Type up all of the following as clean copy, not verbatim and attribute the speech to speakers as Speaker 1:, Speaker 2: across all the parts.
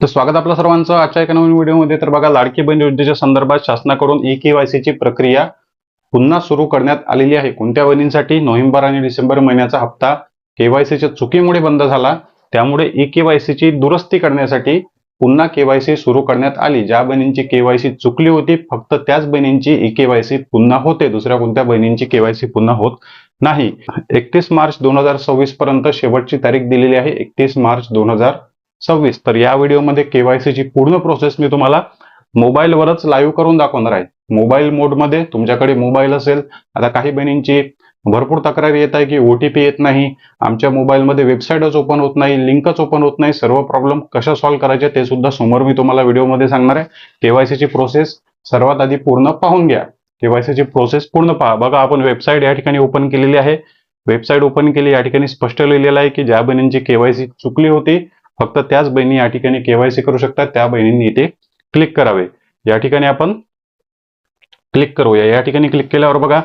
Speaker 1: तर स्वागत आपल्या सर्वांचं आजच्या एका नवीन व्हिडिओमध्ये। तर बघा, लाडकी बहीण योजनेच्या संदर्भात शासनाकडून ई-केवायसीची प्रक्रिया पुन्हा सुरू करण्यात आलेली आहे। कोणत्या बहिणींसाठी? नोव्हेंबर आणि डिसेंबर महिन्याचा हप्ता केवायसीच्या चुकीमुळे बंद झाला, त्यामुळे ई-केवायसीची दुरुस्ती करण्यासाठी पुन्हा केवायसी सुरू करण्यात आली। ज्या बहिणींची केवायसी चुकली होती फक्त त्याच बहिणींची ई-केवायसी पुन्हा होते, दुसऱ्या कोणत्या बहिणींची केवायसी पुन्हा होत नाही। 31 मार्च 2026 पर्यंत शेवटची तारीख दिलेली आहे, 31 मार्च 2026। तर या व्हिडिओमध्ये केवायसीची पूर्ण प्रोसेस मी तुम्हाला मोबाईलवरच लाईव्ह करून दाखवणार आहे। मोबाईल मोडमध्ये तुमच्याकडे मोबाईल असेल। आता काही बहिणींची भरपूर तक्रार येत आहे की ओटीपी येत नाही, आमच्या मोबाईलमध्ये वेबसाईटच ओपन होत नाही, लिंकच ओपन होत नाही। सर्व प्रॉब्लेम कशा सॉल्व्ह करायचे ते सुद्धा समोर मी तुम्हाला व्हिडिओमध्ये सांगणार आहे। केवायसीची प्रोसेस सर्वात आधी पूर्ण पाहून घ्या। केवायसीची प्रोसेस पूर्ण पहा। बघा, आपण वेबसाईट या ठिकाणी ओपन केलेली आहे। वेबसाईट ओपन केली, या ठिकाणी स्पष्ट लिहिलेलं आहे की ज्या बहिणींची केवायसी चुकली होती फक्त त्याच बहिणी या ठिकाणी केवायसी करू शकतात, त्या बहिणींनी इथे क्लिक करावे। या ठिकाणी आपण क्लिक करूया। या ठिकाणी क्लिक केल्यावर बघा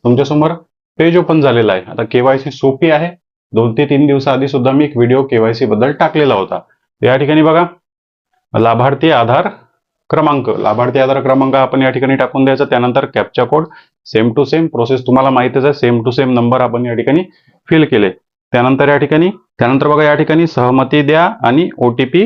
Speaker 1: तुमच्यासमोर पेज ओपन झालेला आहे। आता केवायसी सोपी आहे। 2 ते 3 दिवसाआधी सुद्धा मी एक व्हिडिओ केवायसी बद्दल टाकलेला होता। या ठिकाणी बघा, लाभार्थी आधार क्रमांक आपण या ठिकाणी टाकून द्यायचा। त्यानंतर captcha code, same to same process तुम्हाला माहितीच आहे, सेम टू सेम नंबर आपण या ठिकाणी फिल केले। त्यानंतर बघा, या ठिकाणी सहमती द्या आणि ओटीपी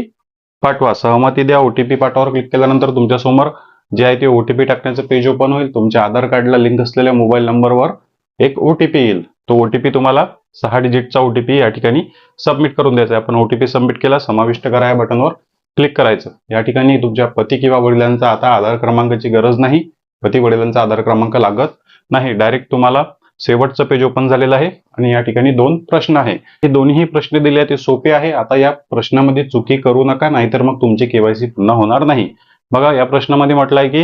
Speaker 1: पाठवा। सहमती द्या, ओटीपी पाठवावर क्लिक केल्यानंतर तुमच्यासमोर जे आहे ते ओटीपी टाकण्याचं पेज ओपन होईल। तुमच्या आधार कार्डला लिंक असलेल्या मोबाईल नंबरवर एक ओटीपी येईल। तो ओटीपी तुम्हाला 6 डिजिटचा ओटीपी या ठिकाणी सबमिट करून द्यायचा आहे। आपण ओटीपी सबमिट केला, समाविष्ट करा या बटनवर क्लिक करायचं। या ठिकाणी तुमच्या पती किंवा वडिलांचा आता आधार क्रमांकाची गरज नाही, पती वडिलांचा आधार क्रमांक लागत नाही। डायरेक्ट तुम्हाला शेवटचं पेज ओपन झालेलं आहे आणि या ठिकाणी 2 प्रश्न आहे। हे दोन्ही प्रश्न दिले ते सोपे आहे। आता या प्रश्नामध्ये चुकी करू नका, नाहीतर मग तुमची केवायसी पुन्हा होणार नाही। बघा, या प्रश्नामध्ये म्हटलं आहे की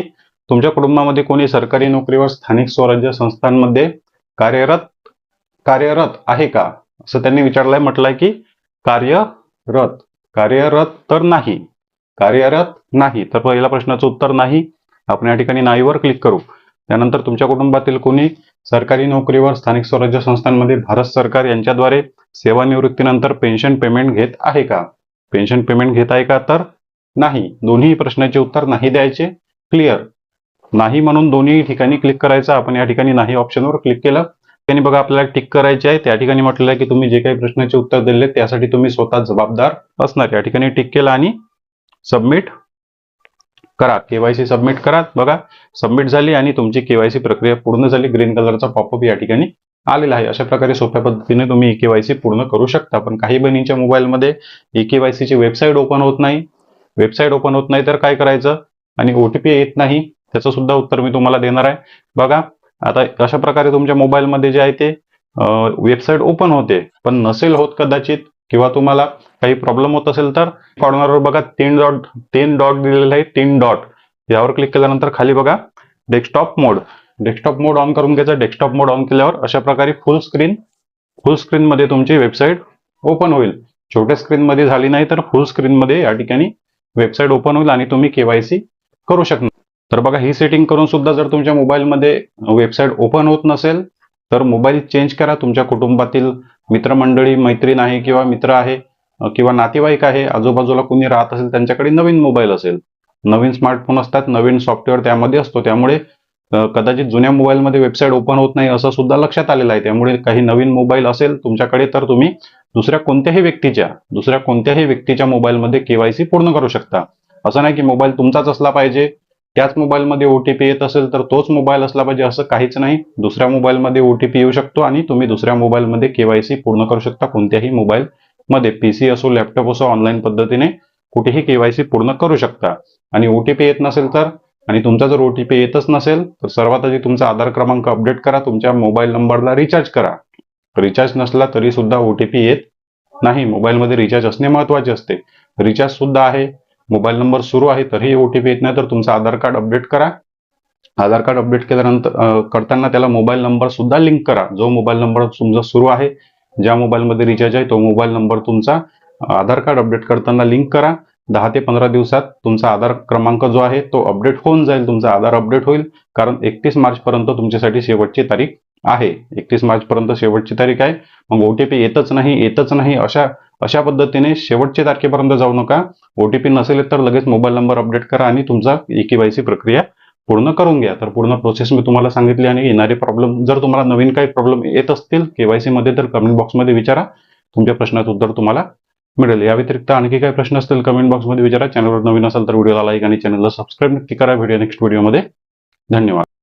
Speaker 1: तुमच्या कुटुंबामध्ये कोणी सरकारी नोकरीवर स्थानिक स्वराज्य संस्थांमध्ये कार्यरत आहे का, असं त्यांनी विचारलंय। म्हटलंय की कार्यरत तर नाही, कार्यरत नाही। तर पहिल्या प्रश्नाचं उत्तर नाही। आपण या ठिकाणी नाहीवर क्लिक करू। त्यानंतर तुमच्या कुटुंबातील कोणी सरकारी नोकरीवर स्थानिक स्वराज्य संस्थांमध्ये भारत सरकार यांच्याद्वारे सेवानिवृत्तीनंतर पेन्शन पेमेंट घेत आहे का? पेन्शन पेमेंट घेत आहे का? तर नाही। दोन्ही प्रश्नाचे उत्तर नाही द्यायचे। क्लिअर, नाही म्हणून दोन्ही ठिकाणी क्लिक करायचं। आपण या ठिकाणी नाही ऑप्शनवर क्लिक केलं, त्यांनी बघा आपल्याला टिक करायचे आहे। त्या ठिकाणी म्हटलेलं आहे की तुम्ही जे काही प्रश्नाचे उत्तर दिले त्यासाठी तुम्ही स्वतः जबाबदार असणार। या ठिकाणी टिक केलं आणि सबमिट करा, केवायसी सबमिट करा। बघा, सबमिट झाली आणि तुमची केवायसी प्रक्रिया पूर्ण झाली। ग्रीन कलरचा पॉपअप या ठिकाणी आलेला आहे। अशा प्रकारे सोप्या पद्धतीने तुम्ही ई-केवायसी पूर्ण करू शकता। पण काही बहिणींच्या मोबाईलमध्ये ई-केवायसीची वेबसाईट ओपन होत नाही। वेबसाईट ओपन होत नाही तर काय करायचं, आणि ओटीपी येत नाही, त्याचं सुद्धा उत्तर मी तुम्हाला देणार आहे। बघा, आता अशा प्रकारे तुमच्या मोबाईलमध्ये जे आहे ते वेबसाईट ओपन होते पण नसेल होत कदाचित, किंवा तुम्हाला काही प्रॉब्लेम होत असेल तर कॉर्नरवर बघा 3 डॉट दिलेले आहे। 3 डॉट यावर क्लिक केल्यानंतर खाली बघा डेस्कटॉप मोड ऑन करून घ्यायचा। डेस्कटॉप मोड ऑन केल्यावर अशा प्रकारे फुल स्क्रीन मध्ये तुमची वेबसाईट ओपन होईल। छोट्या स्क्रीन मध्ये झाली नाही तर फुल स्क्रीन मध्ये या ठिकाणी वेबसाईट ओपन होईल आणि तुम्ही केवायसी करू शकणार। तर बघा, ही सेटिंग करून सुद्धा जर तुमच्या मोबाईलमध्ये वेबसाईट ओपन होत नसेल तर मोबाईल चेंज करा। तुमच्या कुटुंबातील मित्रमंडळी, मैत्रीण आहे किंवा मित्र आहे किंवा नातेवाईक आहे, आजूबाजूला कोणी राहत असेल त्यांच्याकडे नवीन मोबाईल असेल, नवीन स्मार्टफोन असतात, नवीन सॉफ्टवेअर त्यामध्ये असतो, त्यामुळे कदाचित जुन्या मोबाईलमध्ये वेबसाईट ओपन होत नाही असं सुद्धा लक्षात आलेलं आहे। त्यामुळे काही नवीन मोबाईल असेल तुमच्याकडे तर तुम्ही दुसऱ्या कोणत्याही व्यक्तीच्या मोबाईलमध्ये केवायसी पूर्ण करू शकता। असं नाही की मोबाईल तुमचाच असला पाहिजे, त्याच मोबाईलमध्ये ओटीपी येत असेल तर तोच मोबाईल असला पाहिजे, असं काहीच नाही। दुसऱ्या मोबाईलमध्ये ओटीपी येऊ शकतो आणि तुम्ही दुसऱ्या मोबाईलमध्ये केवायसी पूर्ण करू शकता। कोणत्याही मोबाईलमध्ये, पीसी असो, लॅपटॉप असो, ऑनलाईन पद्धतीने कुठेही केवायसी पूर्ण करू शकता। आणि ओटीपी येत नसेल तर, आणि तुमचा जर ओटीपी येतच नसेल तर सर्वात आधी तुमचा आधार क्रमांक अपडेट करा, तुमच्या मोबाईल नंबरला रिचार्ज करा। रिचार्ज नसला तरी सुद्धा ओटीपी येत नाही। मोबाईलमध्ये रिचार्ज असणे महत्वाचे असते। रिचार्ज सुद्धा आहे, मोबाईल नंबर सुरू आहे तरीही ओटीपी येत नाही तर तुमचं आधार कार्ड अपडेट करा। आधार कार्ड अपडेट केल्यानंतर करताना त्याला मोबाईल नंबर सुद्धा लिंक करा। जो मोबाईल नंबर तुमचा सुरू आहे, ज्या मोबाईलमध्ये रिचार्ज आहे तो मोबाईल नंबर तुमचा आधार कार्ड अपडेट करताना लिंक करा। 10 ते 15 दिवसात तुमचा आधार क्रमांक जो आहे तो अपडेट होऊन जाईल, तुमचा आधार अपडेट होईल। कारण 31 मार्च पर्यंत तुमच्यासाठी शेवटची तारीख आहे. 31 मार्च पर्यंत शेवटची तारीख आहे. मग ओटीपी येतच नाही अशा पद्धतीने शेवटच्या तारखेपर्यंत जाऊ नका. ओटीपी नसेल तर लगेच मोबाईल नंबर अपडेट करा आणि तुमचा केवायसी प्रक्रिया पूर्ण करून घ्या. तर पूर्ण प्रोसेस मी तुम्हाला सांगितली आणि येणारे प्रॉब्लेम, जर तुम्हाला नवीन काही प्रॉब्लेम येत असतील केवायसी मध्ये तर कमेंट बॉक्समध्ये विचारा. तुमच्या प्रश्नाचं उत्तर तुम्हाला मिळेल. या व्यतिरिक्त आणखी काही प्रश्न असतील कमेंट बॉक्समध्ये विचारा. चॅनलवर नवीन असाल तर व्हिडिओला लाईक आणि चॅनलला सबस्क्राईब नक्की करा. व्हिडिओ नेक्स्ट व्हिडिओमध्ये. धन्यवाद.